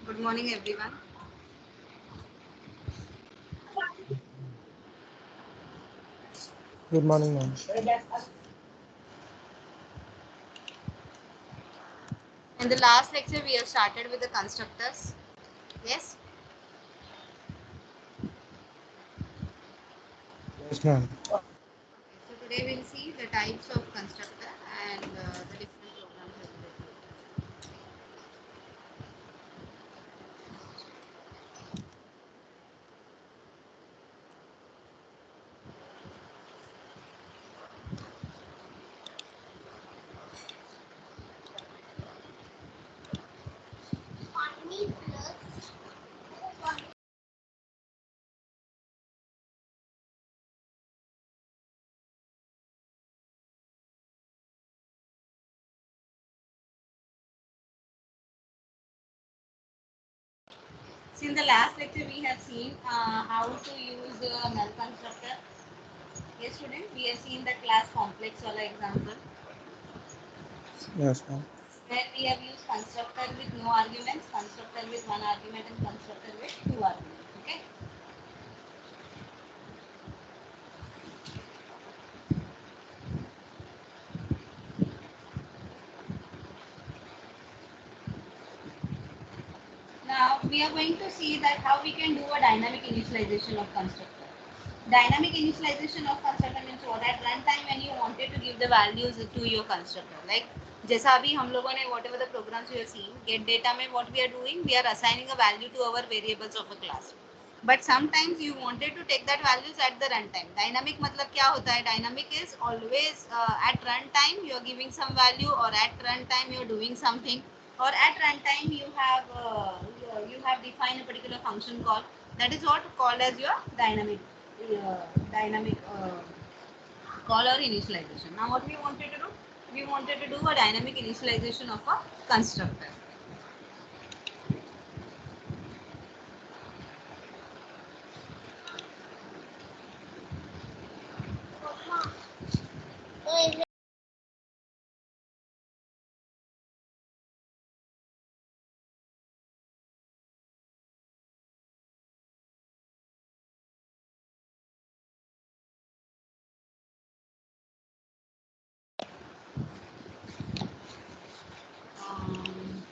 Good morning, everyone. Good morning, ma'am. In the last lecture, we have started with the constructors. Yes. Yes, ma'am. So today we'll see the types of constructor and the different programs available. So in the last lecture, we have seen how to use null constructor. Yes, student. We have seen the class complex wala example Yes, ma'am. where we have used constructor with no arguments, constructor with one argument, and constructor with two arguments. Okay. Now we are going to see that how we can do a dynamic initialization of constructor. Dynamic initialization of constructor means what? At runtime when you wanted to give the values to your constructor, like जैसा अभी हम लोगों ने whatever the programs you have seen, get data में what we are doing, we are assigning a value to our variables of a class. But sometimes you wanted to take that values at the runtime. Dynamic मतलब क्या होता है? Dynamic is always at runtime you are giving some value, or at runtime you are doing something, or at runtime you have defined a particular function call. That is what called as your dynamic call or initialization. Now what we wanted to do? We wanted to do a dynamic initialization of a constructor. Um,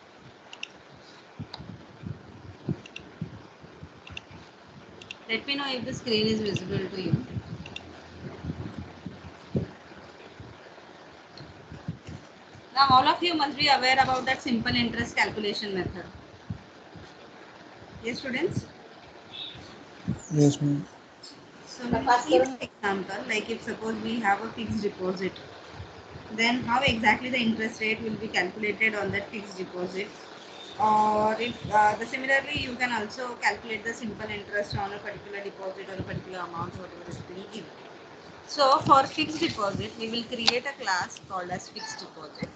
Let me know if the screen is visible to you. Now all of you must be aware about that simple interest calculation method. Yes, students? Yes, ma'am. So we will see the example, like if suppose we have a fixed deposit, then how exactly the interest rate will be calculated on that fixed deposit. Or if similarly you can also calculate the simple interest on a particular deposit or a particular amount whatever is being given. So for fixed deposit we will create a class called as fixed deposit.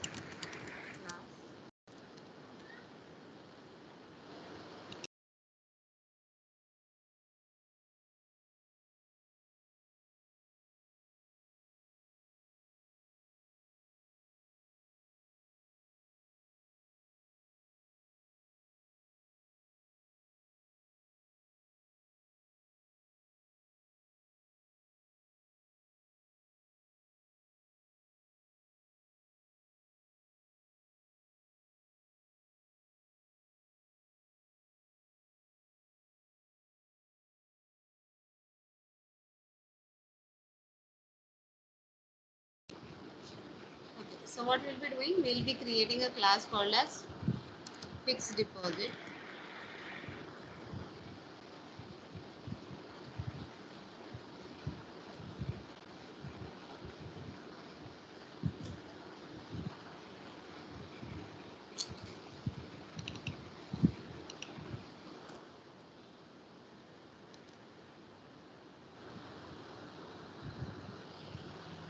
Okay, so what we'll be doing, we'll be creating a class called as fixed deposit.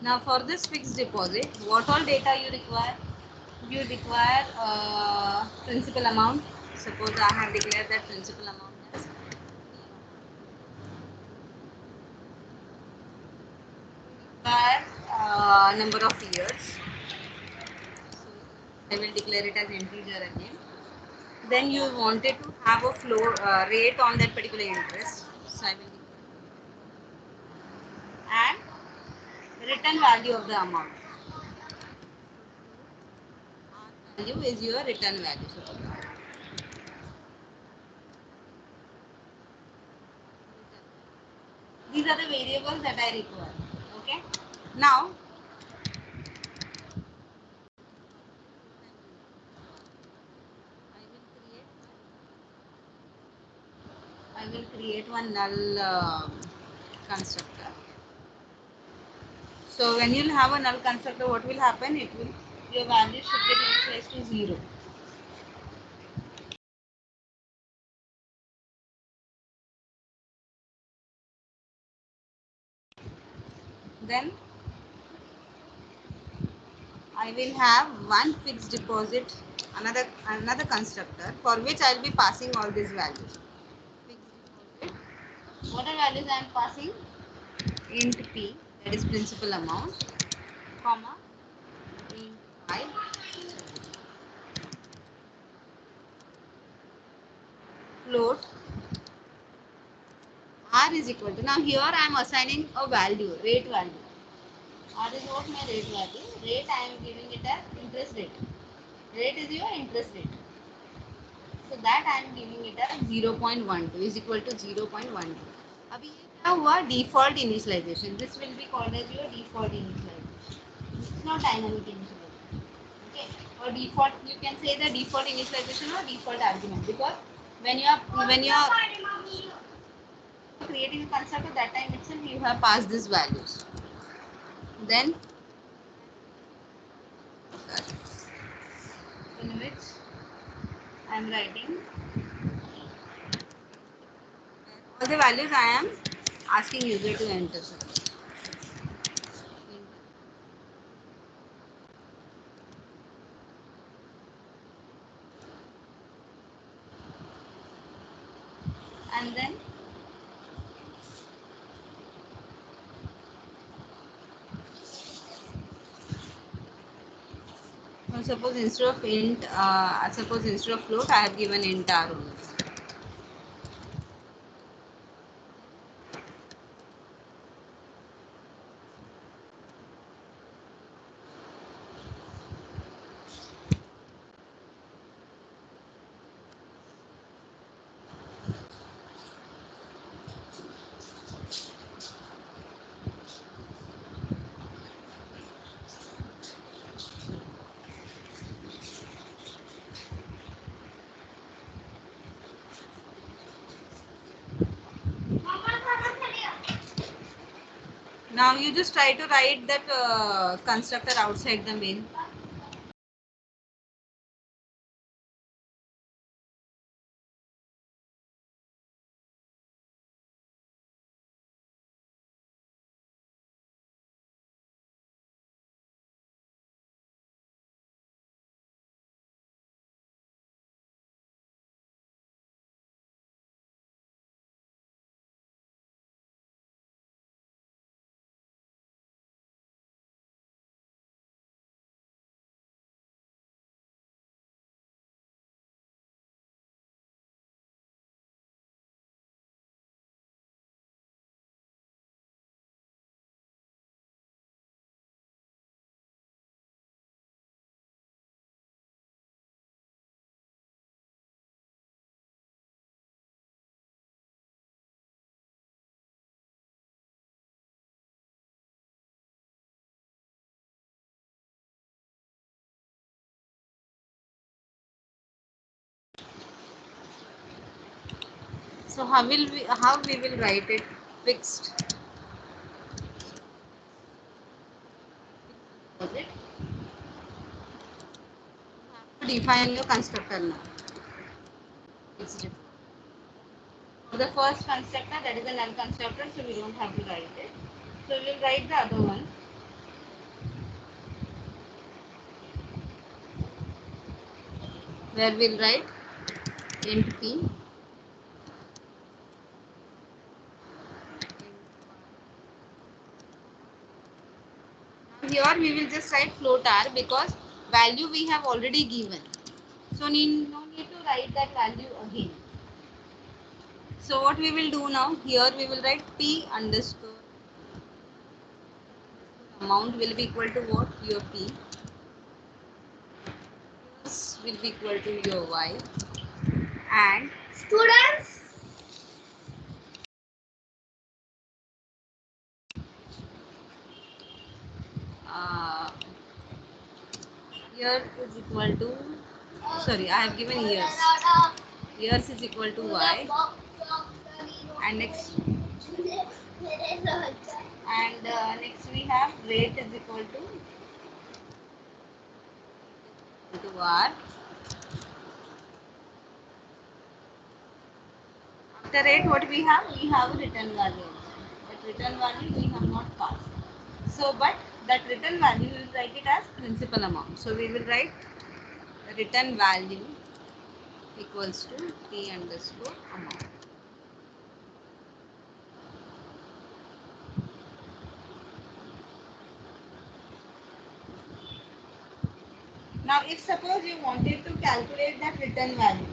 Now for this fixed deposit, what all data you require? You require principal amount. Suppose I have declared that principal amount as require number of years. So I will declare it as integer again. Then you wanted to have a flow rate on that particular interest. So I will give and return value of the amount. Value is your return value. So these are the variables that I require. Okay. Now I will create one null constructor. So when you'll have a null constructor, what will happen? It will your value should get initialized to 0. Then I will have one fixed deposit, another constructor for which I will be passing all these values. Fixed deposit. What are values I am passing? Int p, that is principal amount, comma int y, float r is equal to, now here I am assigning a value, rate value. R is what my rate value. Rate I am giving it as interest rate. Rate is your interest rate. So that I am giving it as 0.12 is equal to 0.12. अभी ये क्या हुआ? Default initialization. This will be called as your default initialization. It's not dynamic initialization. Okay. Or default, you can say the default initialization or default argument, because when you are creating a constructor, that time itself you have passed these values. Then in which I am writing all the values I am asking user to enter. And then suppose instead of int, suppose instead of float, I have given int r only. Now you just try to write that constructor outside the main. So how we will write it? Fixed. Deposit. To define your constructor now. Fixed deposit. For the first constructor, that is a null constructor, so we don't have to write it. So we will write the other one. Where we'll write int p. Here we will just write float r because value we have already given. So no need to write that value again. So what we will do now, here we will write p underscore amount will be equal to what? Your p. This will be equal to your y. And students, uh, here is equal to, sorry, I have given years. Years is equal to y. And next next we have rate is equal to r. After rate, what we have? We have a return value. But return value we have not passed. So, but that return value we will write it as principal amount. So we will write return value equals to p underscore amount. Now, if suppose you wanted to calculate that return value,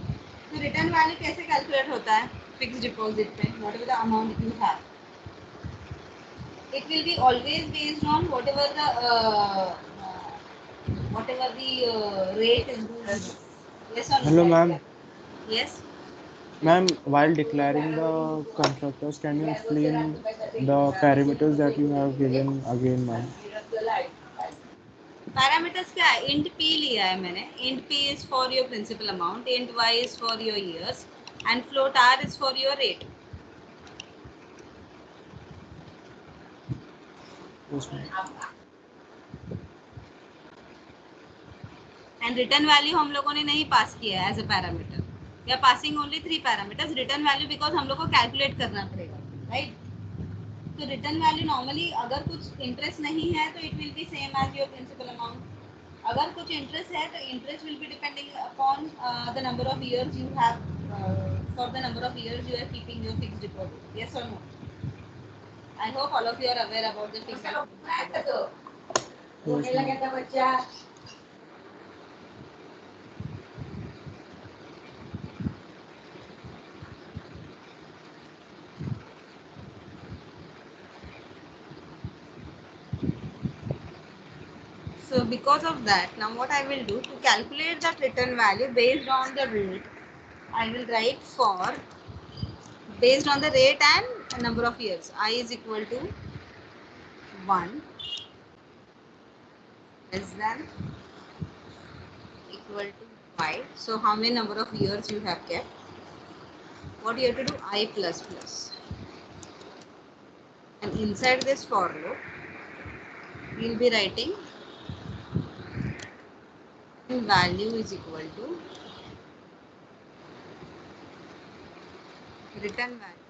तो return value कैसे calculate होता है? Fixed deposit पे, whatever the amount you have, it will be always based on whatever the rate is going. Yes or no? Hello, ma'am. Yes. Ma'am, while declaring the constructors, can you explain the parameters that you have given again, ma'am? Parameters क्या है? Int p लिया है मैंने. Int p is for your principal amount, int y is for your years, and float r is for your rate. Yes, ma'am. And return value हम लोगों ने नहीं पास किया है as a parameter. We are passing only 3 parameters. Return value because हम लोग को calculate करना पड़ेगा, right? तो रिटर्न वैल्यू नॉर्मली अगर कुछ इंटरेस्ट नहीं है तो it will be same as your principal amount. अगर कुछ इंटरेस्ट है तो interest will be depending upon the number of years you have for the number of years you are keeping your fixed deposit. Yes और no? I hope all of you are aware about the fixed deposit. Yes, ma'am. So because of that, now what I will do to calculate that return value based on the rate, I will write for based on the rate and number of years. I is equal to 1 less than equal to y. So how many number of years you have kept? What you have to do? I plus plus. And inside this for loop, we will be writing value is equal to return value.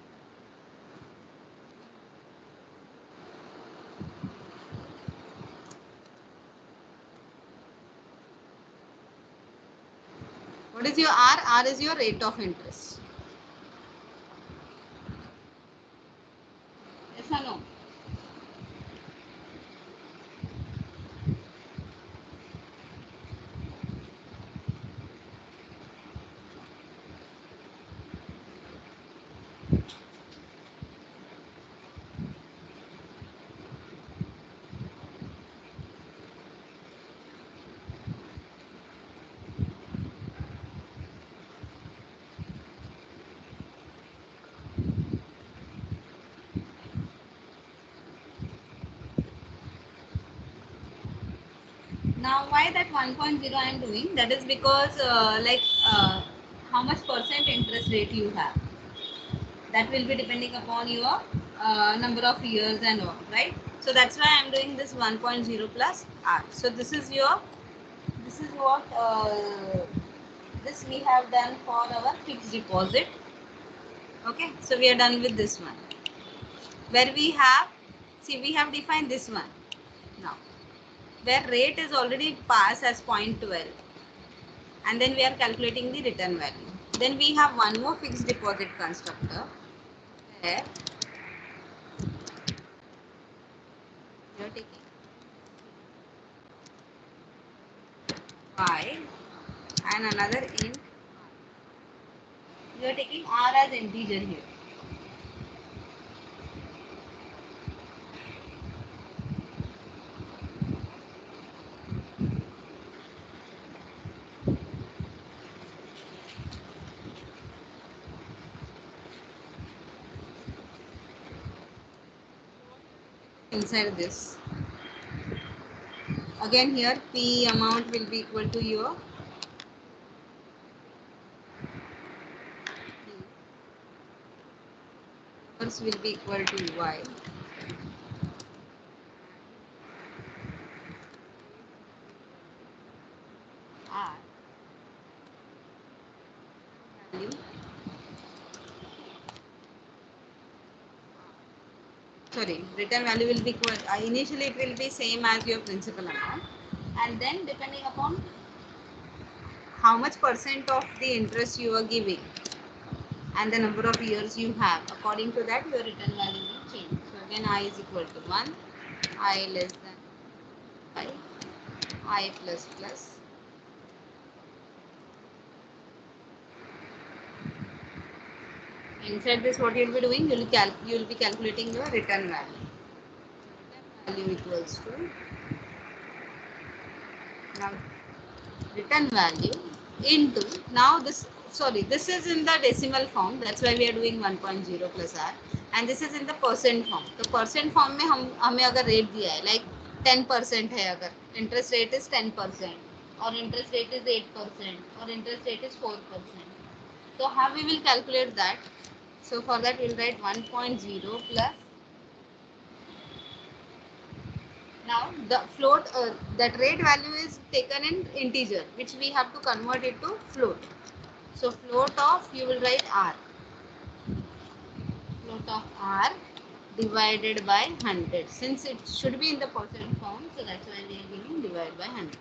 What is your R? R is your rate of interest. Yes or no? Now why that 1.0 I am doing? That is because how much percent interest rate you have. That will be depending upon your number of years and all, right? So that's why I am doing this 1.0 plus R. So this is what this we have done for our fixed deposit. Okay, so we are done with this one. Where we have, see, we have defined this one now. Where rate is already passed as 0.12, and then we are calculating the return value. Then we have one more fixed deposit constructor where we are taking y and another int. You are taking r as integer here. Inside this, again here p amount will be equal to your numbers will be equal to y. R value, sorry, return value will be equal, initially it will be same as your principal amount, and then depending upon how much percent of the interest you are giving and the number of years you have, according to that your return value will change. So again I is equal to 1, I less than 5, I plus plus. Inside this what you will be doing, you will be calculating your return value. So return value equals to, now return value into, now this, sorry, this is in the decimal form, that's why we are doing 1.0 plus r, and this is in the percent form. तो percent form में हम हमें अगर rate दिया है like 10% है, अगर interest rate is 10% और interest rate is 8% और interest rate is 4%, so how we will calculate that? So for that we will write 1.0 plus, now the float, that rate value is taken in integer, which we have to convert it to float. So float of, you will write r, float of r divided by 100. Since it should be in the percent form, so that's why we are giving divide by 100.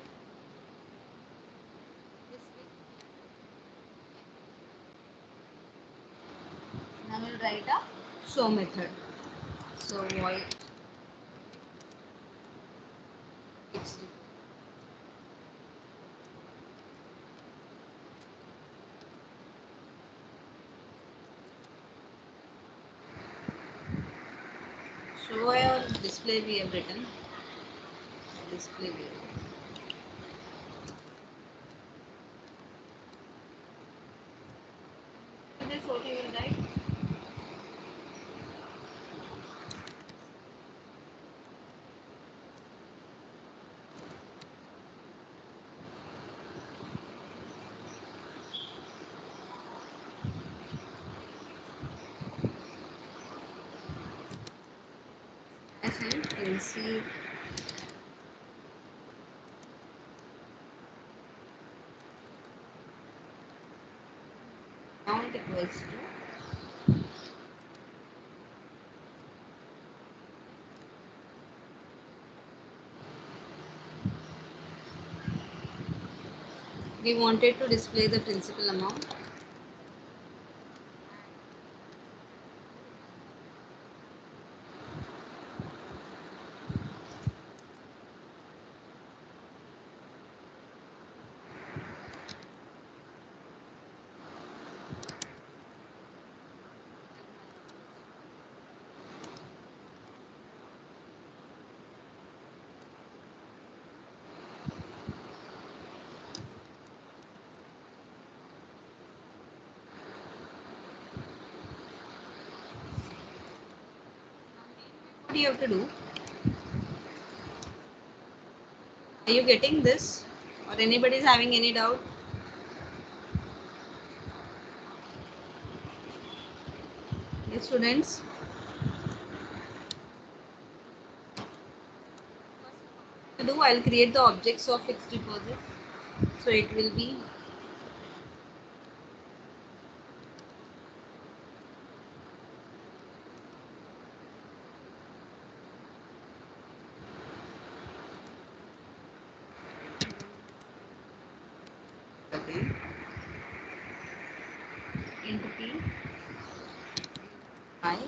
Now we'll write a show method. So void show or display we have written. Display we have written. This what you will write? As in NC amount equals to, we wanted to display the principal amount. What do you have to do? Are you getting this? Or anybody is having any doubt? Yes, students. To do, I'll create the objects of fixed deposit. So it will be again into P I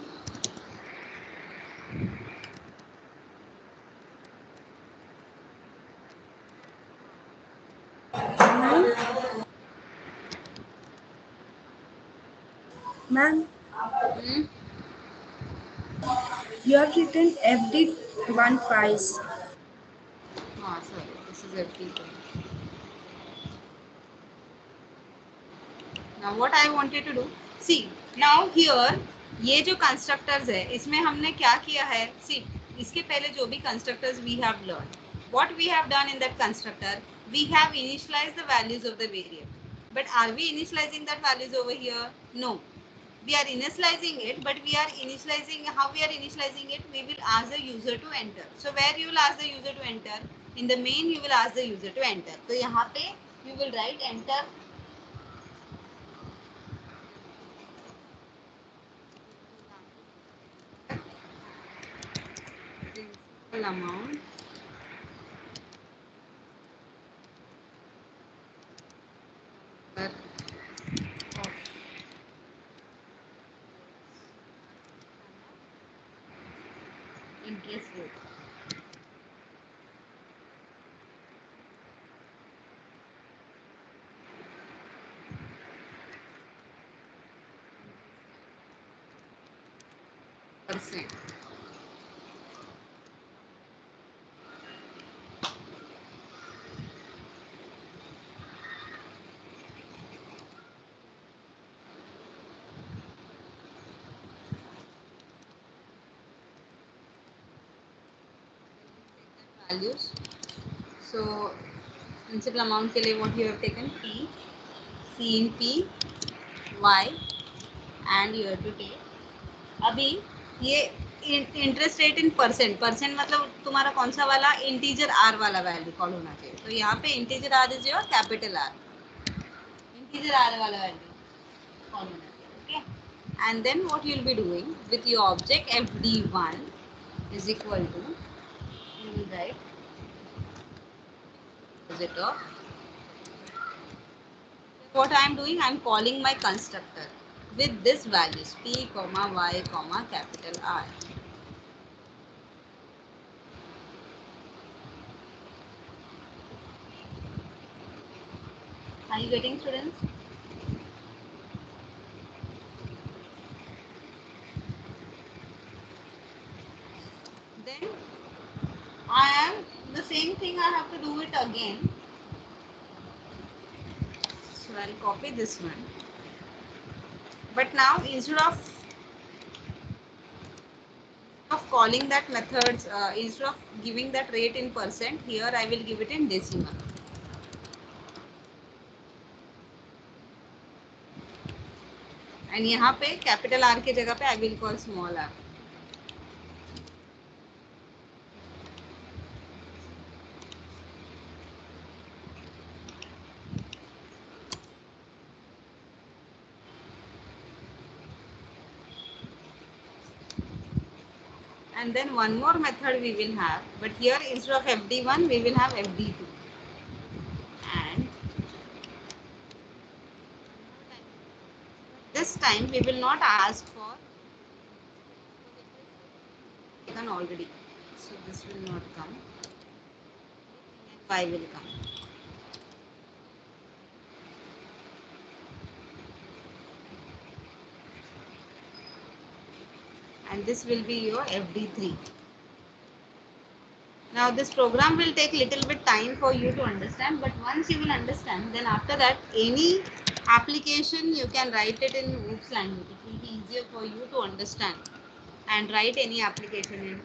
Ma'am, Hmm? you have written every one price. Sorry, this is everything. Now what I wanted to do, see now here ये जो constructors है इसमें हमने क्या किया है, see इसके पहले जो भी constructors we have learned, what we have done in that constructor, we have initialized the values of the variable, but are we initializing that values over here? No, we are initializing it, but we are initializing, how we are initializing it, we will ask the user to enter. So where you will ask the user to enter, in the main you will ask the user to enter. तो यहाँ पे you will write enter principal amount per of interest rate. Percent. Values. So principal amount के लिए what you have taken P, C in P, Y and you have to take अभी ये interest rate in percent, percent मतलब तुम्हारा कौन सा वाला integer r वाला वैल्यू कॉल होना चाहिए, तो यहाँ पे integer r is your capital r, integer r वाला वैल्यू कॉल होना चाहिए, okay. And then what you will be doing with your object fd1 is equal to, you will write opposite of, what I am doing, I am calling my constructor with this values p comma y comma capital R. Are you getting, students? Then I am the same thing, I have to do it again. So I'll copy this one. But now instead of calling that methods, instead of giving that rate in percent, here I will give it in decimal. And यहाँ पे capital R के जगह पे I will call small r. And then one more method we will have, but here instead of fd1 we will have fd2, and this time we will not ask for taken already, so this will not come, y will come, and this will be your fd3. Now this program will take little bit time for you to understand, but once you will understand, then after that any application you can write it in OOPS language. It will be easier for you to understand and write any application in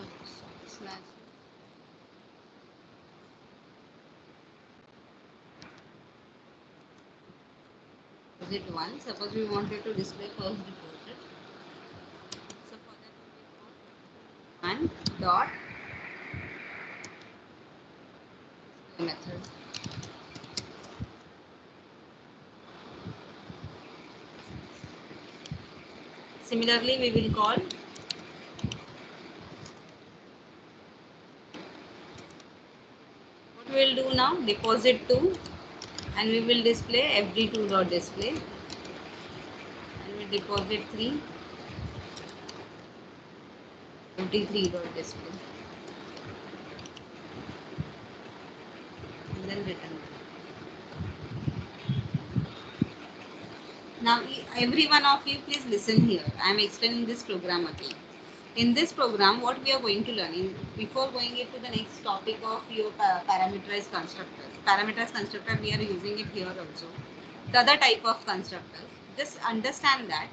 OOPS. Slash deposit one. Suppose we wanted to display first deposit. So for that we will call one dot display method. Similarly, we will call what we will do now, deposit 2, and we will display fd2 dot display, and we deposit 3, empty3.display and then return. Now, every one of you, please listen here. I am explaining this program again. In this program, what we are going to learn, before going into the next topic of your parameterized constructors. Parameterized constructor, we are using it here also. The other type of constructors, just understand that.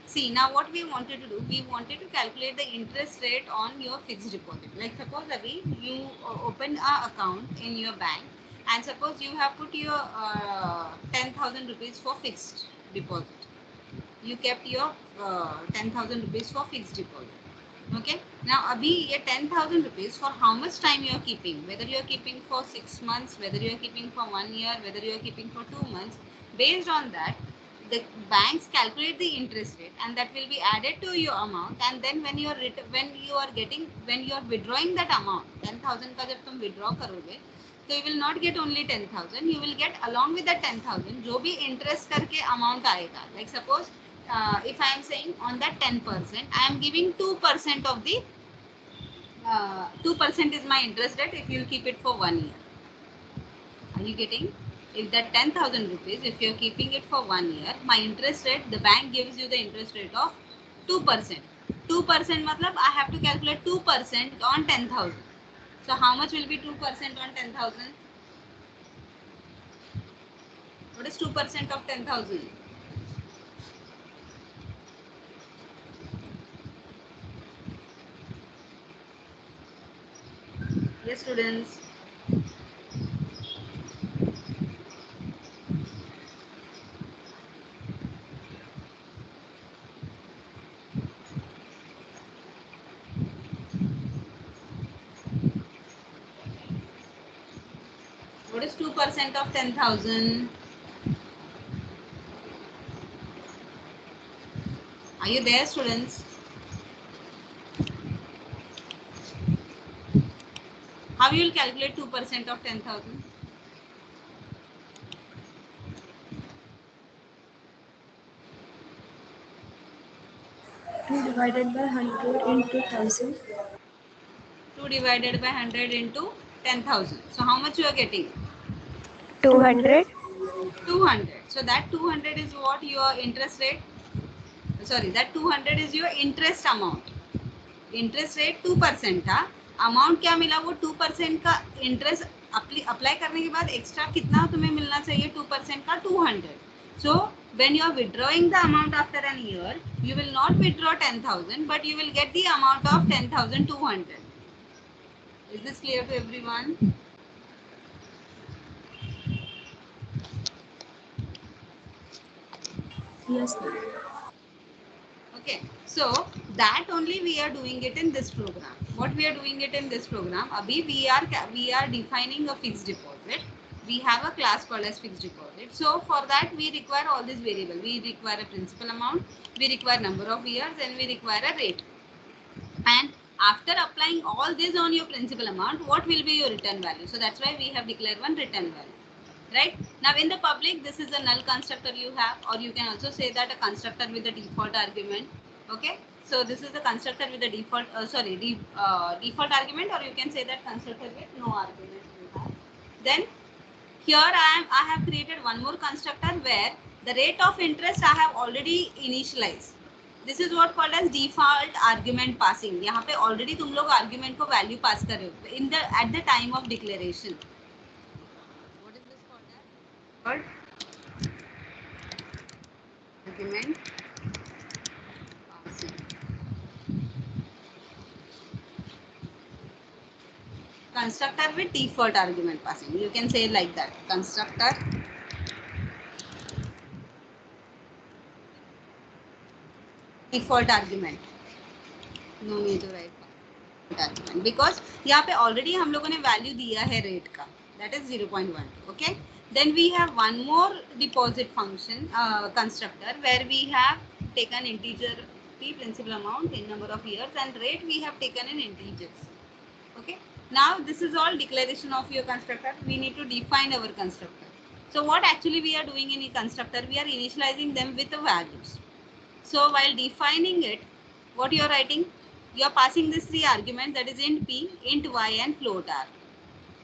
See, now what we wanted to do, we wanted to calculate the interest rate on your fixed deposit. Like suppose, Ravi, you open an account in your bank, and suppose you have put your 10,000 rupees for fixed deposit. You kept your 10,000 rupees for fixed deposit. Okay. Now, abhi ye 10,000 rupees for how much time you are keeping? Whether you are keeping for 6 months, whether you are keeping for 1 year, whether you are keeping for 2 months. Based on that, the banks calculate the interest rate, and that will be added to your amount. And then when you are withdrawing that amount, 10,000 का जब तुम withdraw करोगे, so you will not get only 10,000. You will get along with that 10,000 जो भी interest करके amount आएगा. Like suppose if I am saying on that 10%, I am giving 2% of the 2% is my interest rate if you keep it for 1 year. Are you getting? If that 10,000 rupees, if you are keeping it for 1 year, my interest rate, the bank gives you the interest rate of 2%. 2% matlab I have to calculate 2% on 10,000. So how much will be 2% on 10,000? What is 2% of 10,000? Yes, students. What is 2% of 10,000? Are you there, students? How you will calculate 2% of 10,000? 2 divided by 100 into 1000. 2 divided by 100 into 10,000. So how much you are getting? 200. 200. So that 200 is what your interest rate? Sorry, that 200 is your interest amount. Interest rate 2% था. Amount क्या मिला? वो 2% का interest apply करने के बाद extra कितना तुम्हें मिलना चाहिए? 2% का 200. So when you are withdrawing the amount after an year, you will not withdraw 10,000, but you will get the amount of 10,200. Is this clear to everyone? Yes, ma'am. Okay, so that only we are doing it in this program. What we are doing it in this program? Abhi we are defining a fixed deposit. We have a class called as fixed deposit. So for that we require all these variables. We require a principal amount, we require number of years, and we require a rate. And after applying all this on your principal amount, what will be your return value? So that's why we have declared one return value. Right? Now in the public, this is a null constructor you have, or you can also say that a constructor with the default argument. Okay? So this is the constructor with the default, default argument, or you can say that constructor with no argument you have. Then here I have created one more constructor where the rate of interest I have already initialized. This is what called as default argument passing. यहाँ पे already तुम लोग argument को value pass कर रहे हो in the at the time of declaration. What is this called as? Argument passing. Constructor with default argument passing. You can say like that. Constructor default argument. No need to write argument because यहाँ पे already हम लोगों ने value दिया है rate का. That is 0.1. Okay. Then we have one more deposit function constructor where we have taken integer the principal amount in number of years and rate we have taken in integers. Okay. Now this is all declaration of your constructor. We need to define our constructor. So what actually we are doing in a constructor? We are initializing them with the values. So while defining it, what you are writing? You are passing these three arguments, that is int p, int y and float r.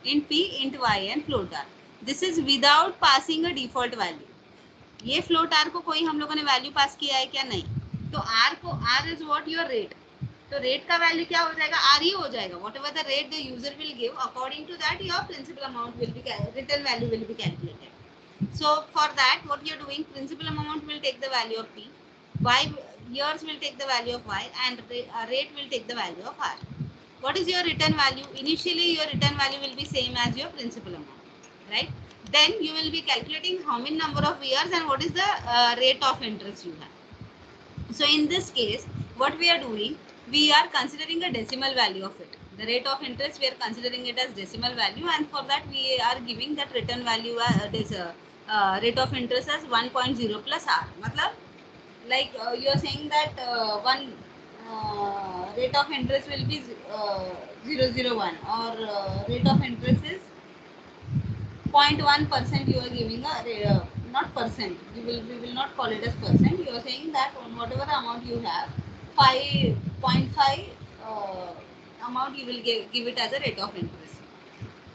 Int p, int y and float r. This is without passing a default value. ये float r को कोई हम लोगों ने value pass किया है क्या? नहीं. तो r को, r is what your rate. तो रेट का वैल्यू क्या हो जाएगा? r ही हो जाएगा. Whatever the rate the user will give, according to that your principal amount will be, return value will be calculated. So for that, what you are doing, principal amount will take the value of p, y, yours will take the value of y, and rate will take the value of r. What is your return value? Initially your return value will be same as your principal amount, right? Then you will be calculating how many number of years and what is the rate of interest you have. So in this case, what we are doing, we are considering a decimal value of it. The rate of interest, we are considering it as decimal value, and for that we are giving that return value rate of interest as 1.0 plus r. Matlab, like you are saying that one rate of interest will be 001, or rate of interest is 0.1%. You are giving a not percent. We will not call it as percent. You are saying that on whatever amount you have, 5.5 amount you will give it as a rate of interest.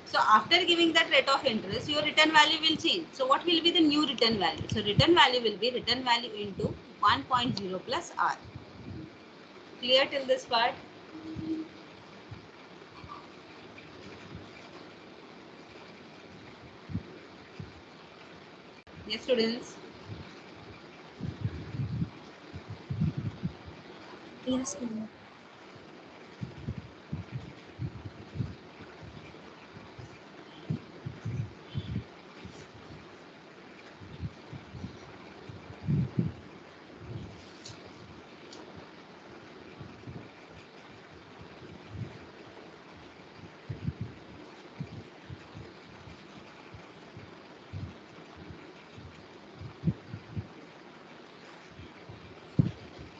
So after giving that rate of interest, your return value will change. So what will be the new return value? So return value will be return value into 1.0 plus r. Clear till this part? Yes, students. Yes, ma'am.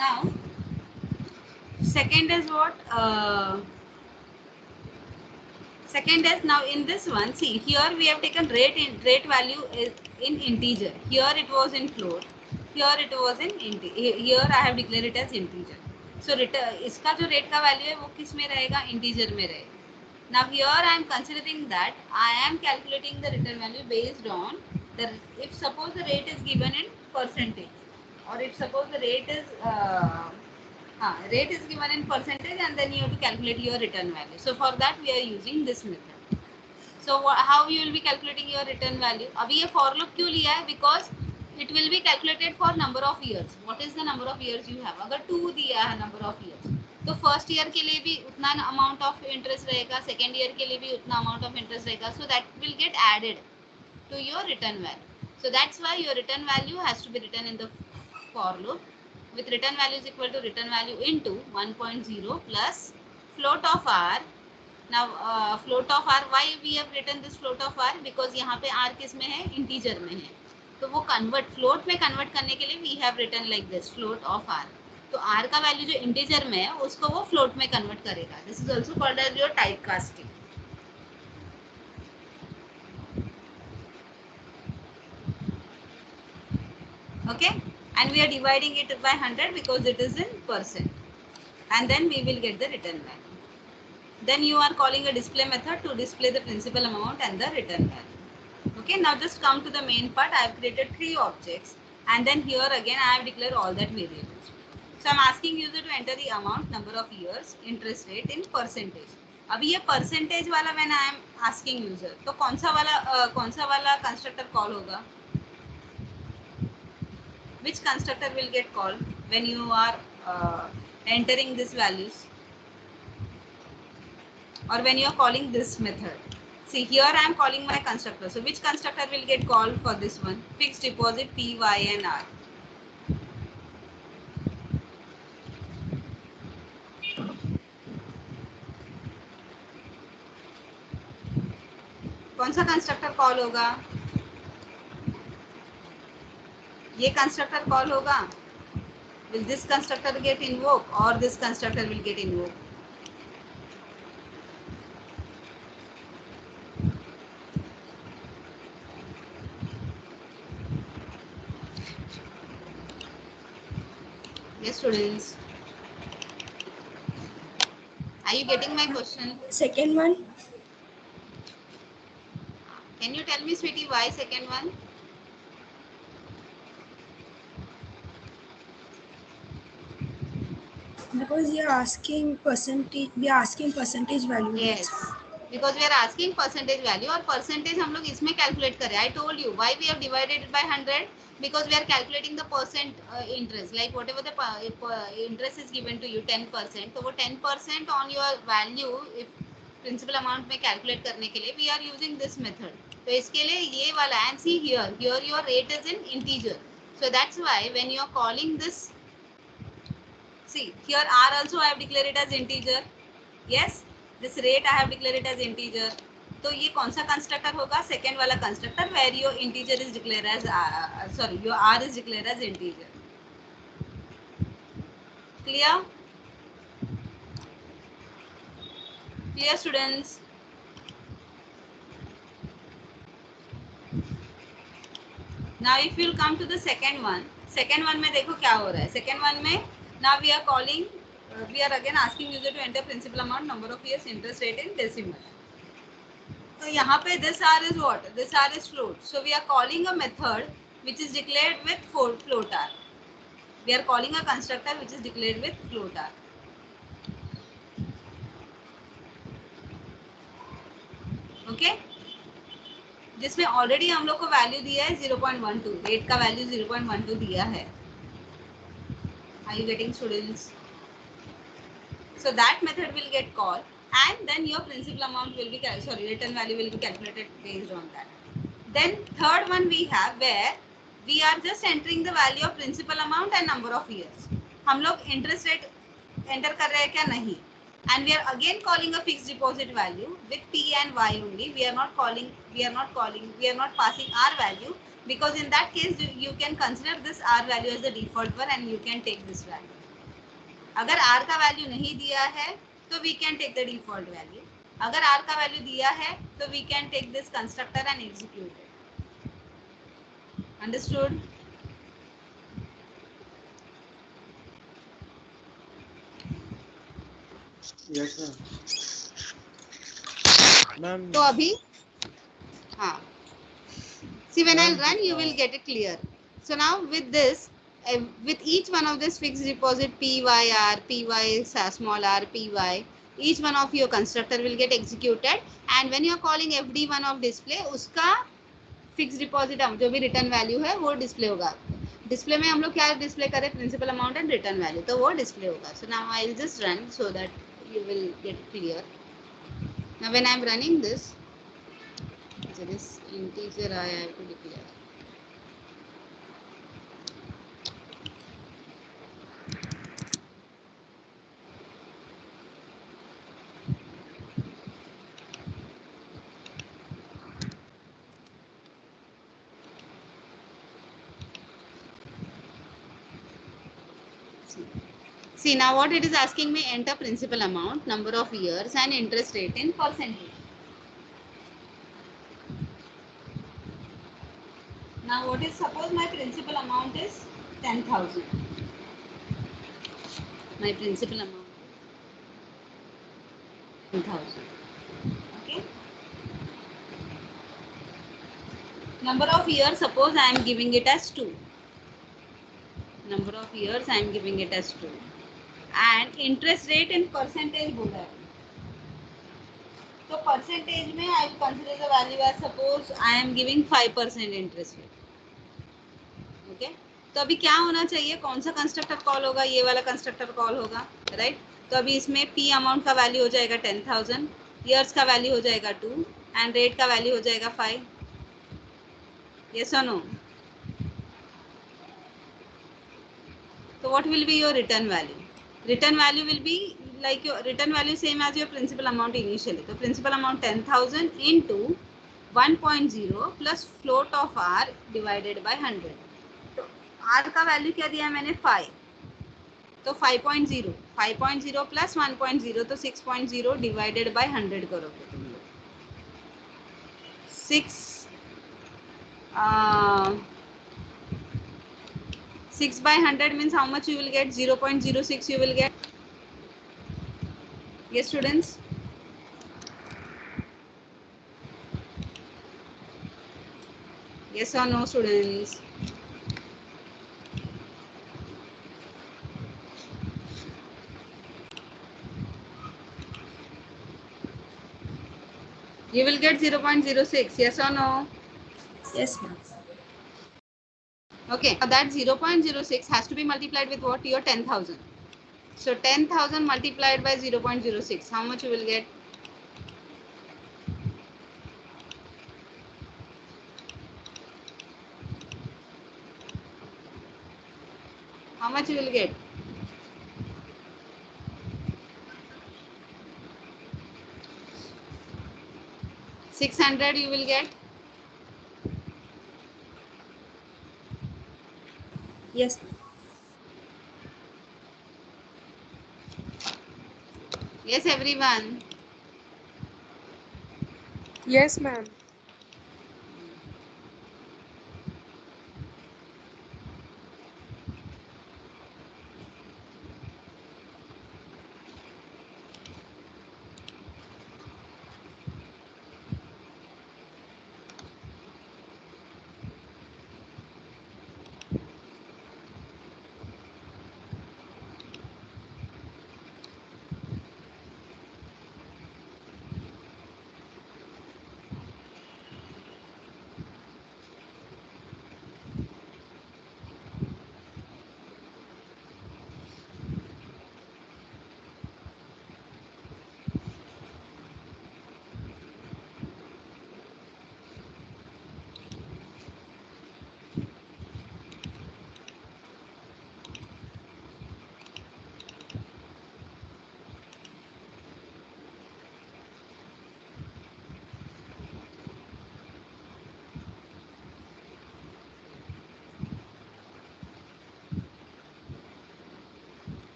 Now, second is what? Second is, now in this one, see here we have taken rate value is in integer. Here it was in float. Here it was in here I have declared it as integer. So इसका जो rate का value है वो किस में रहेगा? Integer में रहेगा. Now here I am considering that I am calculating the return value based on the, if suppose the rate is given in percentage, or if suppose the rate is rate is given in percentage, and then you have to calculate your return value. So for that we are using this method. So how you will be calculating your return value? अभी ये for loop क्यों लिया है? Because it will be calculated for number of years. What is the number of years you have? अगर 2 दिया है number of years, तो first year के लिए भी उतना अमाउंट ऑफ इंटरेस्ट रहेगा, सेकेंड ईयर के लिए भी उतना अमाउंट ऑफ इंटरेस्ट रहेगा. So that will get added to your return value. So that's why your return value has to be written in the for loop with return value is equal to return value into 1.0 plus float of r. Now float of r, why we have written this float of r? Because यहाँ पे r किस में है? Integer में है. तो वो convert float में convert करने के लिए we have written like this float of r. तो r का वैल्यू जो integer में है उसको वो float में convert करेगा. This is also called as your typecasting. Okay, and we are dividing it by 100 because it is in percent, and then we will get the return value. Then you are calling a display method to display the principal amount and the return value. Okay, now just come to the main part. I have created 3 objects, and then here again I have declared all that variables. So I am asking user to enter the amount, number of years, interest rate in percentage. अभी ये percentage वाला when I am asking user, तो कौन सा वाला constructor call होगा? Which constructor will get called when you are entering these values, or when you are calling this method? See here I am calling my constructor. So which constructor will get called for this one? Fixed deposit P, Y and R. कौन सा constructor call होगा? ये constructor call होगा. Will this constructor get invoked or this constructor will get invoked? Yes, students. Are you getting my question? Second one. Can you tell me, sweetie, why second one? Because you are asking percentage, we are asking percentage value. Yes, because we are asking percentage value और percentage हम लोग इसमें calculate करें. I told you why we have divided it by 100, because we are calculating the percent interest, like whatever the interest is given to you 10%, तो वो 10% on your value if principal amount में calculate करने के लिए we are using this method. तो इसके लिए ये वाला, and see here your rate is in integer, so that's why when you are calling this, see here r also I have declared it as integer. Yes, this rate I have declared it as integer. तो ये कौन सा constructor होगा? Second वाला constructor, where your integer is declare as sorry your R is declare as integer. Clear? Clear students? Now if you come to the second one में देखो क्या हो रहा है. सेकेंड वन में now we are calling, we are again asking user to enter principal amount, number of years, interest rate in decimal. तो यहाँ पे this r is what? This r is float. So we are calling a method which is declared with float r. We are calling a constructor which is declared with float r. Okay? जिसमें already हम लोग को value दिया है 0.12, rate का value 0.12 दिया है. Are you getting, students? So that method will get called, and then your principal amount will be, sorry, return value will be calculated based on that. Then third one we have where we are just entering the value of principal amount and number of years. हम लोग interest rate enter कर रहे हैं क्या? नहीं. And we are again calling a fixed deposit value with p and y only. We are not passing r value, because in that case you can consider this r value as the default one and you can take this value. अगर r का value नहीं दिया है तो we can take the default value. अगर r का value दिया है तो we can take this constructor and execute it. Understood? Yes, ma'am. Ma'am. तो अभी हाँ, see when I run you will get it clear. So now with this, with each one of this fixed deposit pyr, py small r, py, each one of your constructor will get executed, and when you are calling fd1 of display, उसका fix deposit जो भी return value है वो display होगा. Display में हम लोग क्या डिस्प्ले करें? Principal amount and return value, तो वो डिस्प्ले होगा. So now I will just run so that you will get clear. Now when I am running this, this integer I have to declare. See now what it is asking me, enter principal amount, number of years and interest rate in percentage. Now what is, suppose my principal amount is 10,000. My principal amount is 10,000. Okay. Number of years, suppose I am giving it as 2. Number of years I am giving it as 2. And interest rate in percentage बोला है. तो percentage में I will consider the value as, suppose I am giving 5% interest rate. Okay. तो अभी क्या होना चाहिए? कौन सा कंस्ट्रक्टर कॉल होगा? ये वाला कंस्ट्रक्टर कॉल होगा, राइट? तो अभी इसमें p अमाउंट का वैल्यू हो जाएगा 10,000, ईयर्स का वैल्यू हो जाएगा 2 एंड रेट का वैल्यू हो जाएगा 5. Yes or no? So what will be your return value? Return value will be like your return value same as your principal amount initially. So principal amount 10,000 into 1.0 plus float of r divided by 100. तो r का value क्या दिया मैंने? 5. तो 5.0 plus 1.0 तो 6.0 divided by 100 करोगे तुम लोग. 6 by 100 means how much you will get? 0.06 you will get. Yes, students? Yes or no, students? You will get 0.06. Yes or no? Yes, ma'am. Okay. Now that 0.06 has to be multiplied with what? Your 10,000. So 10,000 multiplied by 0.06. How much you will get? How much you will get? 600 you will get. Yes, ma'am. Yes, everyone. Yes, ma'am.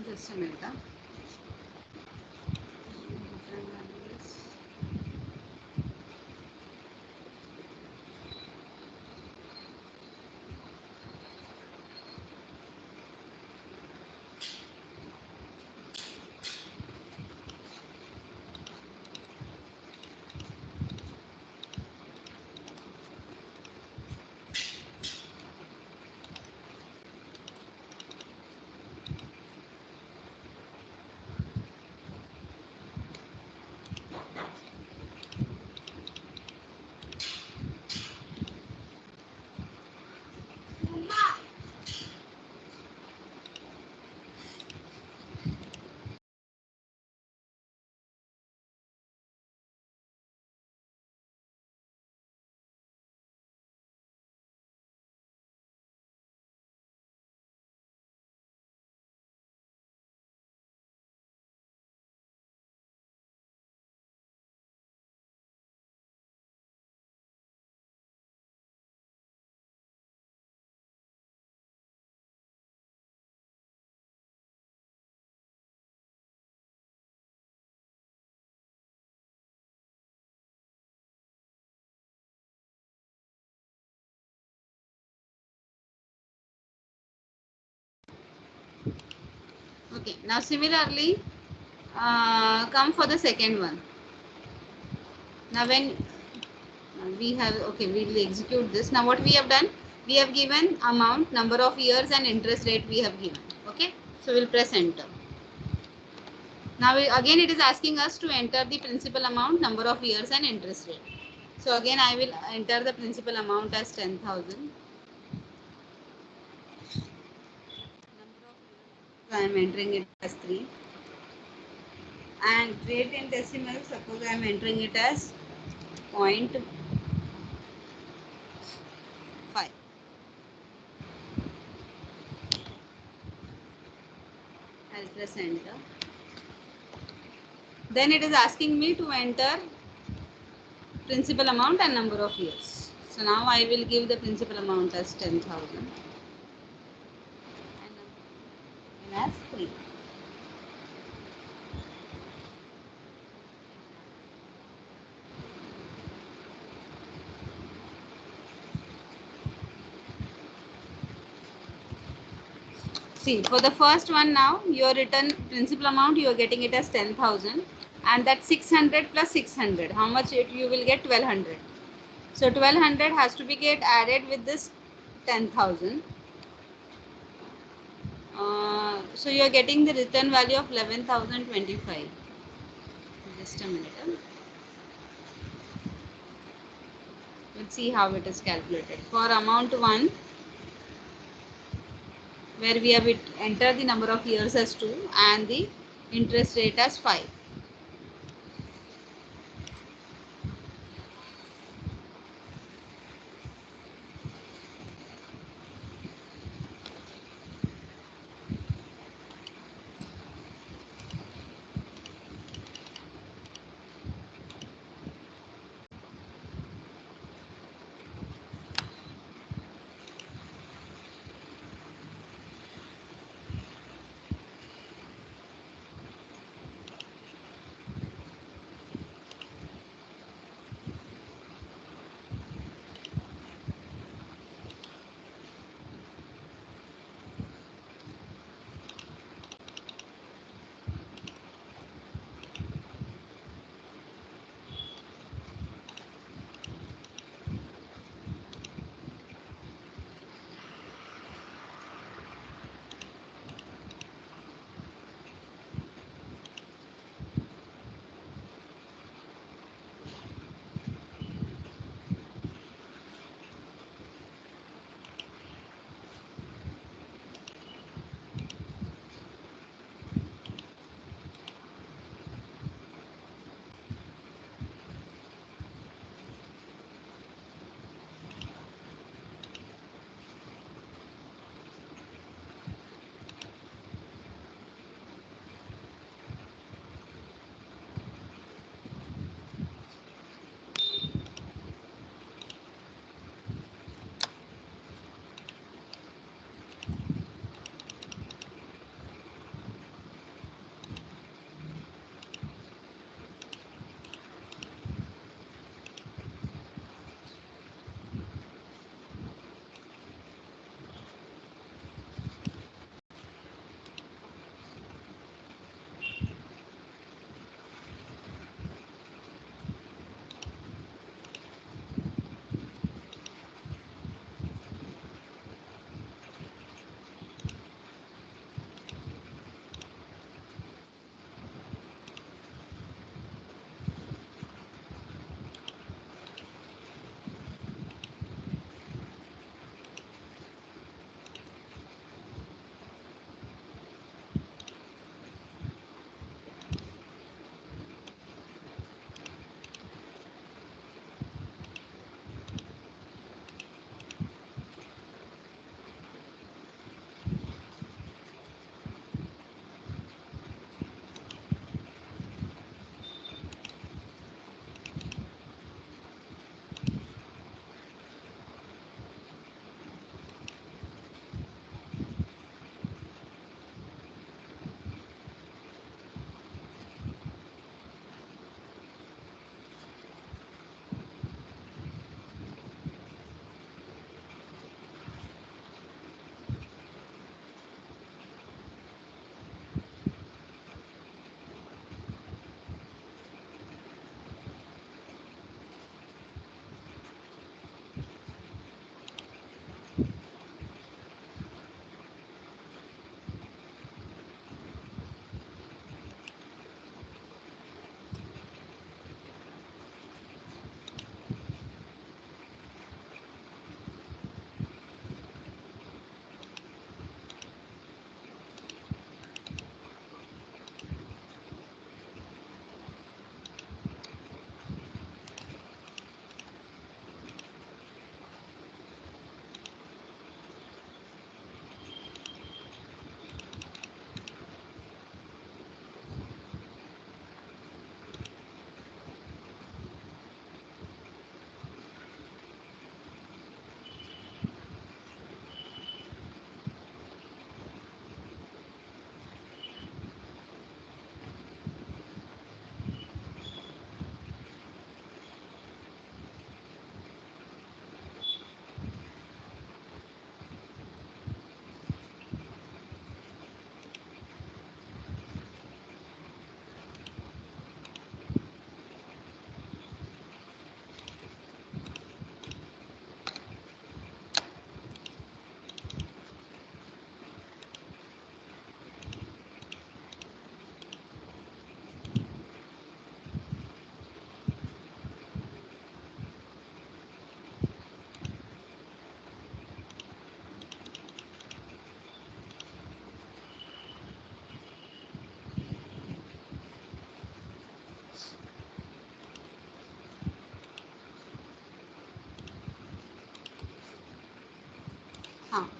Just a minute. Okay. Now similarly, come for the second one. Now when we have, okay, we will execute this. Now what we have done, we have given amount, number of years and interest rate we have given. Okay. So we'll press enter. Now again it is asking us to enter the principal amount, number of years and interest rate. So again I will enter the principal amount as 10,000. So I am entering it as 3. And rate in decimal, suppose I am entering it as 0.5. I'll press enter. Then it is asking me to enter principal amount and number of years. So now I will give the principal amount as 10,000 and as 3. See, for the first one now, your return principal amount, you are getting it as 10,000, and that 600 plus 600, how much you will get? 1200. So 1200 has to be get added with this 10,000. So you are getting the return value of 11,025. Just a minute. Let's see how it is calculated. For amount 1, where we have entered the number of years as 2 and the interest rate as 5.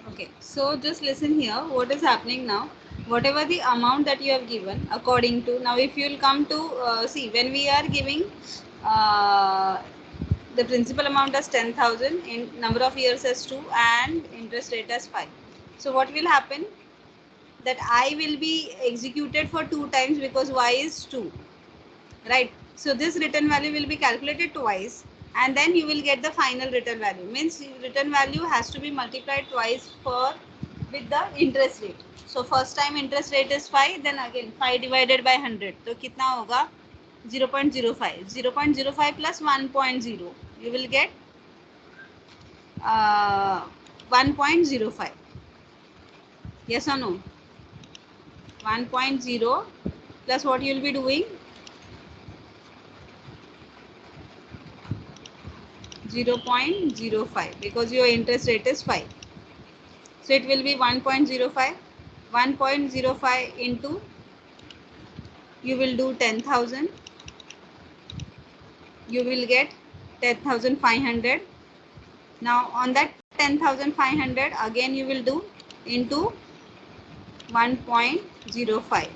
Okay. So just listen here. What is happening now? Whatever the amount that you have given, according to now, if you will come to see when we are giving uh, the principal amount as 10,000, in number of years as 2, and interest rate as 5. So what will happen? That I will be executed for 2 times because y is 2, right? So this return value will be calculated twice, and then you will get the final return value. Means return value has to be multiplied twice for with the interest rate. So first time interest rate is 5, then again 5 divided by 100, तो कितना होगा 0.05. 0.05 plus 1.0, you will get 1.05. Yes or no? 1.0 plus what you will be doing, 0.05, because your interest rate is 5. So it will be 1.05. 1.05 into, you will do 10,000. You will get 10,500. Now on that 10,500, again you will do into 1.05.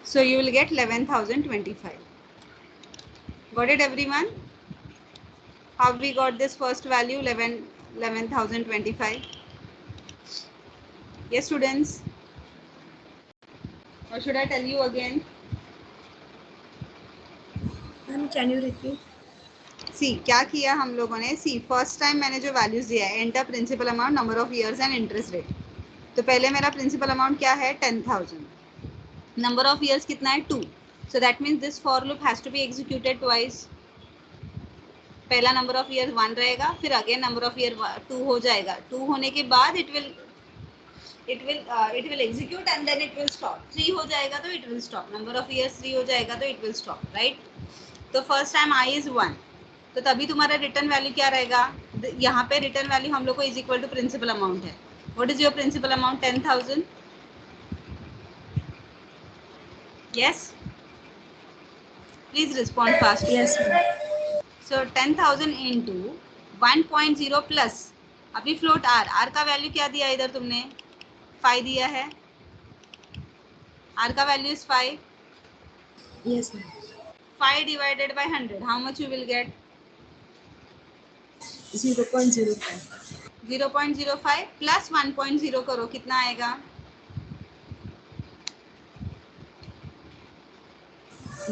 So you will get 11,025. Got it, everyone? How we got this first value 11,025? Yes, students? Or should I tell you again? Ma'am, can you repeat? सी क्या किया हम लोगों ने, सी first time मैंने जो values दिया है, enter principal amount, number of years and interest rate. तो पहले मेरा प्रिंसिपल अमाउंट क्या है 10,000, नंबर ऑफ ईयर्स कितना है 2. So that means this for loop has to be executed twice. पहला नंबर ऑफ ईयर 1 रहेगा, फिर अगेन नंबर ऑफ ईयर 2 हो जाएगा. 2 होने के बाद it will execute and then it will stop. 3 हो जाएगा तो it will stop. Number of years 3 हो जाएगा तो it will stop, राइट? तो फर्स्ट टाइम i is 1, तो तभी तुम्हारा रिटर्न वैल्यू क्या रहेगा? यहाँ पे रिटर्न वैल्यू हम लोग को is equal to principal amount है. What is your principal amount? 10,000. Yes, please respond fast. Yes, ma'am. So 10,000 into 1.0 plus, अभी फ्लोट आर, आर का वैल्यू क्या दिया इधर तुमने? 5 दिया है. आर का value is 5. Yes, ma'am. 5 divided by 100, how much you will get? 0.05. 0.05 plus 1.0 करो, कितना आएगा?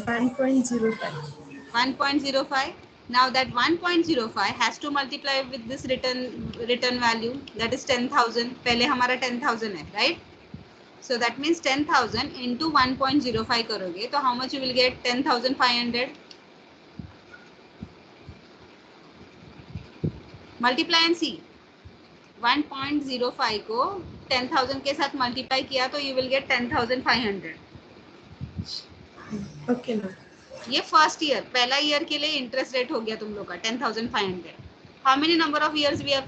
1.05. 1.05. Now that 1.05 has to multiply with this return value, that is 10,000. पहले हमारा 10,000 है, right? So that means 10,000 into 1.05 करोगे तो how much you will get? 10,500. Multiply and see. 1.05 को 10,000 के साथ मल्टीप्लाई किया तो you will get 10,500. Okay, ma'am. ये फर्स्ट ईयर, पहला ईयर के लिए इंटरेस्ट रेट हो गया तुम लोग का 10,500. How many number of years we have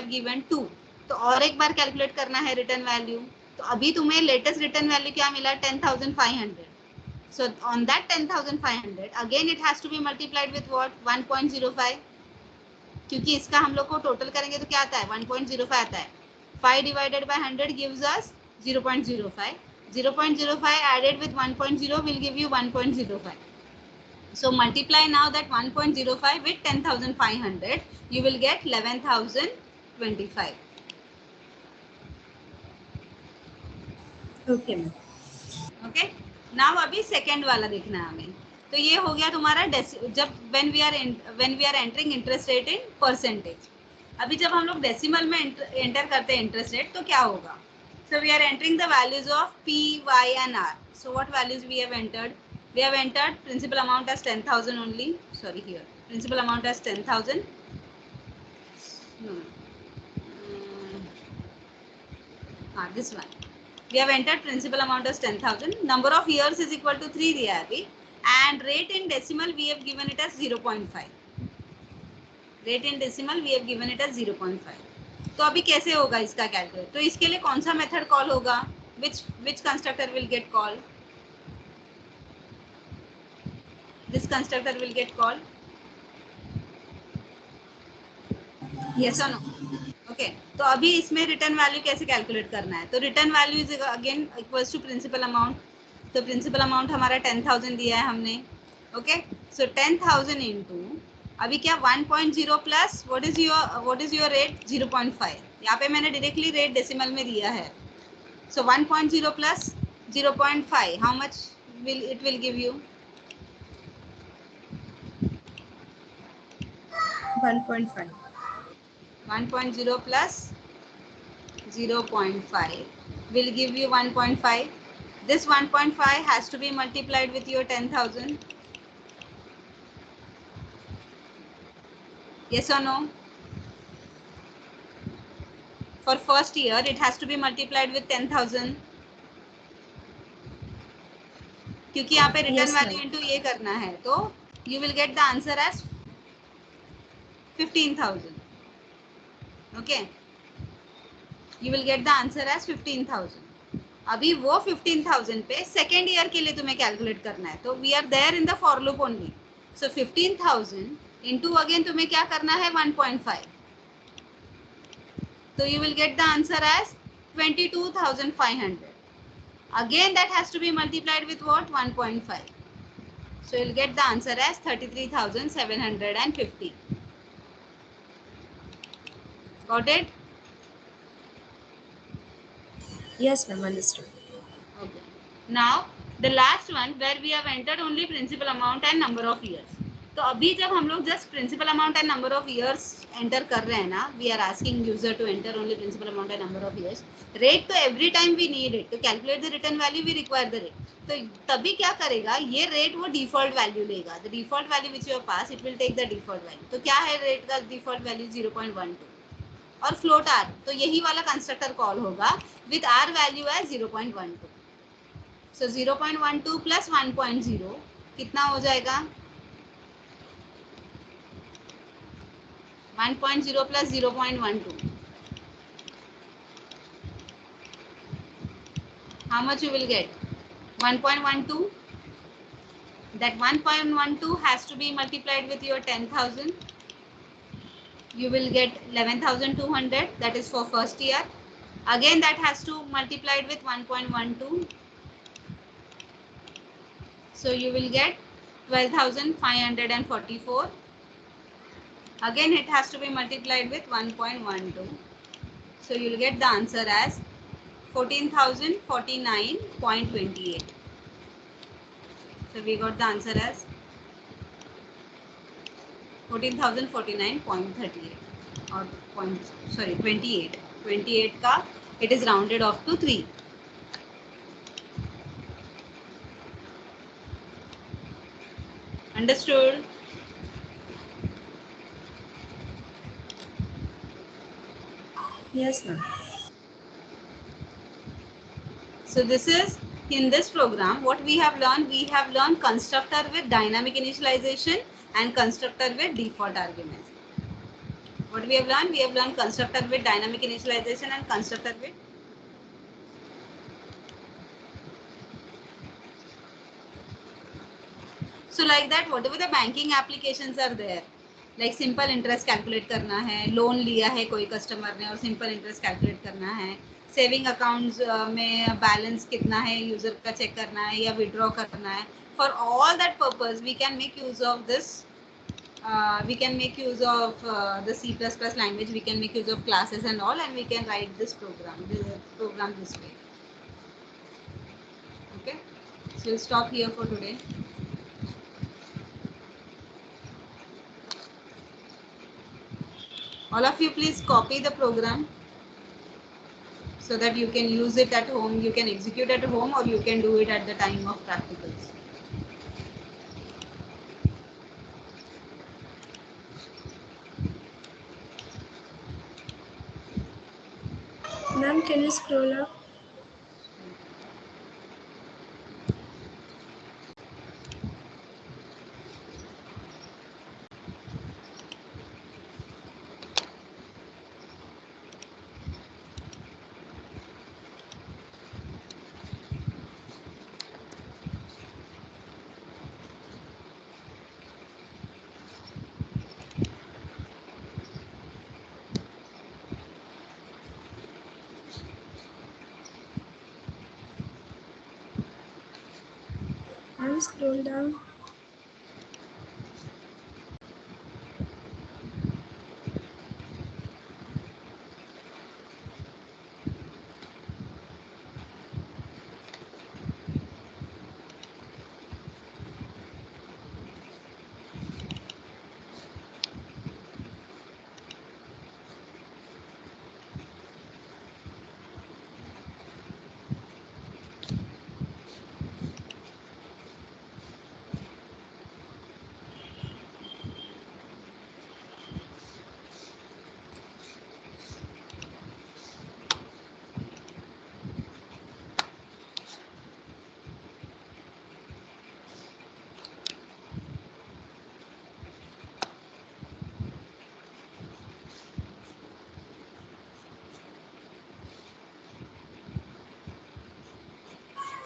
given 2. तो और एक बार कैलकुलेट करना है रिटर्न वैल्यू. तो अभी तुम्हें लेटेस्ट रिटर्न वैल्यू क्या मिला? 10,500. So on that 10,500 again it has to be multiplied with what? 1.05. क्योंकि इसका हम लोग को टोटल करेंगे तो क्या आता है? 1.05 आता है. 5 divided by 100 gives us 0.05. 0.05 added with 1.0 will give you 1.05. So multiply now that 1.05 with 10,500, you will get 11,025. Okay, ma'am. Okay. Now अभी सेकेंड वाला देखना है हमें. तो ये हो गया तुम्हारा जब when we are entering interest rate in percentage. अभी जब हम लोग डेसिमल में एंटर करते हैं इंटरेस्ट रेट तो क्या होगा? So we are entering the values of P, Y and R. So what values we have entered? We have entered principal amount as 10,000 only. Sorry, here principal amount as 10,000. No. This one. We have entered principal amount as 10,000. Number of years is equal to 3 दिया है अभी. And rate in decimal we have given it as 0.5. Rate in decimal we have given it as 0.5. तो अभी कैसे होगा इसका calculate? तो इसके लिए कौन सा मेथड कॉल होगा? Which constructor will get called? This constructor will get called. Yes or no? Okay तो अभी इसमें रिटर्न वैल्यू कैसे कैलकुलेट करना है? तो return value is again equals to principal amount. तो प्रिंसिपल अमाउंट हमारा 10,000 दिया है हमने. ओके सो 10,000 इंटू अभी क्या 1.0 plus what is your rate 0.5. यहाँ पे मैंने डायरेक्टली रेट डेसिमल में दिया है. सो 1.0 plus 0.5 how much will give you? 1.5. 1.0 plus 0.5 will give you 1.5. This 1.5 has to be multiplied with your 10,000. Yes or no? For first year, it has to be multiplied with 10,000. क्योंकि यहाँ पे return Yes, value ma'am. Into ये करना है तो you will get the answer as 15,000. Okay? You will get the answer as 15,000. अभी वो 15,000 पे सेकेंड ईयर के लिए तुम्हें कैलकुलेट करना है. तो we are there in the for loop only. So 15,000 into again तुम्हें क्या करना है 1.5. So you will get the answer as 22,500. Again that has to be multiplied with what? 1.5. So you'll get the answer as 33,750. Got it? Yes, ma'am. Understood. Okay. Now the last one where we have entered only principal amount and number of years. तो अभी जब हम लोग just principal amount and number of years enter कर रहे हैं ना, we are asking user to enter only principal amount and number of years. Rate तो every time we need it to calculate the return value we require the rate. तो तभी क्या करेगा ये रेट वो डिफॉल्ट वैल्यू लेगा. The default value which your pass it will take the default value. तो क्या है रेट का डिफॉल्ट वैल्यू 0.12 और फ्लोट आर. तो यही वाला कंस्ट्रक्टर कॉल होगा with R value as 0.12. So 0.12 plus 1.0 कितना हो जाएगा? 1.0 plus 0.12. How much you will get? 1.12. That 1.12 has to be multiplied with your 10,000. You will get 11,200. That is for first year. Again that has to multiplied with 1.12. So you will get 12,544. Again it has to be multiplied with 1.12. So you will get the answer as 14,049.28. So we got the answer as 14,049.38 or 28. 28 ka it is rounded off to 3. Understood? Yes, ma'am. So this is in this program what we have learned. We have learned constructor with dynamic initialization and constructor with default arguments. What we have learned? We have learned constructor with dynamic initialization and constructor with. So like that whatever the banking applications are there, like simple interest calculate करना है, loan लिया है कोई customer ने और simple interest calculate करना है, saving accounts में बैलेंस कितना है यूजर का चेक करना है या विड्रॉ करना है. For all that purpose we can make use of this. We can make use of the C++ language. We can make use of classes and all, and we can write this program this way. Okay, so we'll stop here for today. All of you please copy the program so that you can use it at home. You can execute at home or you can do it at the time of practicals. Ma'am, can you scroll up? Ma'am, scroll down.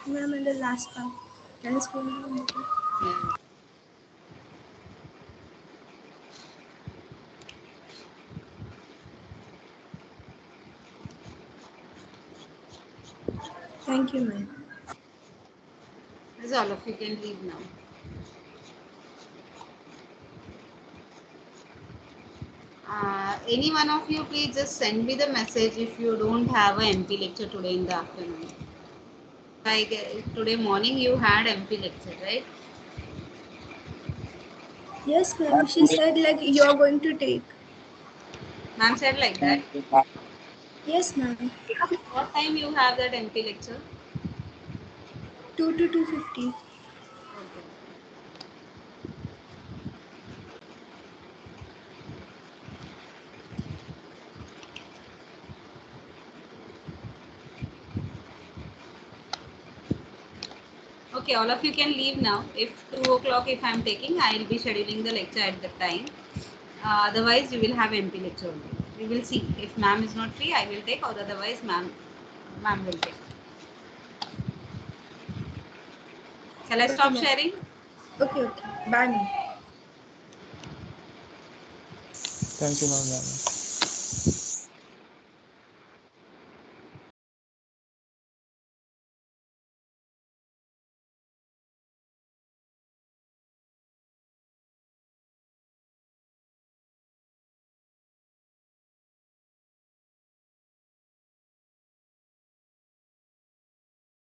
Ma'am, in the last part. Can you scroll down a little? Yeah. Thank you, ma'am. That's all of you can leave now. Any one of you please just send me the message if you don't have a MP lecture today in the afternoon. Like today morning you had MP lecture, right? Yes, ma'am. She said like you're going to take. Ma'am said like that. Yes, ma'am. What time you have that MP lecture? 2 to 2:50. Okay. Okay, all of you can leave now. If 2 o'clock if I am taking, I will be scheduling the lecture at that time. Otherwise, you will have MP lecture only. We will see. If ma'am is not free, I will take, or otherwise ma'am will take. Shall I Okay, stop ma'am. sharing? Okay, okay. Bye, ma'am. Thank you, ma'am.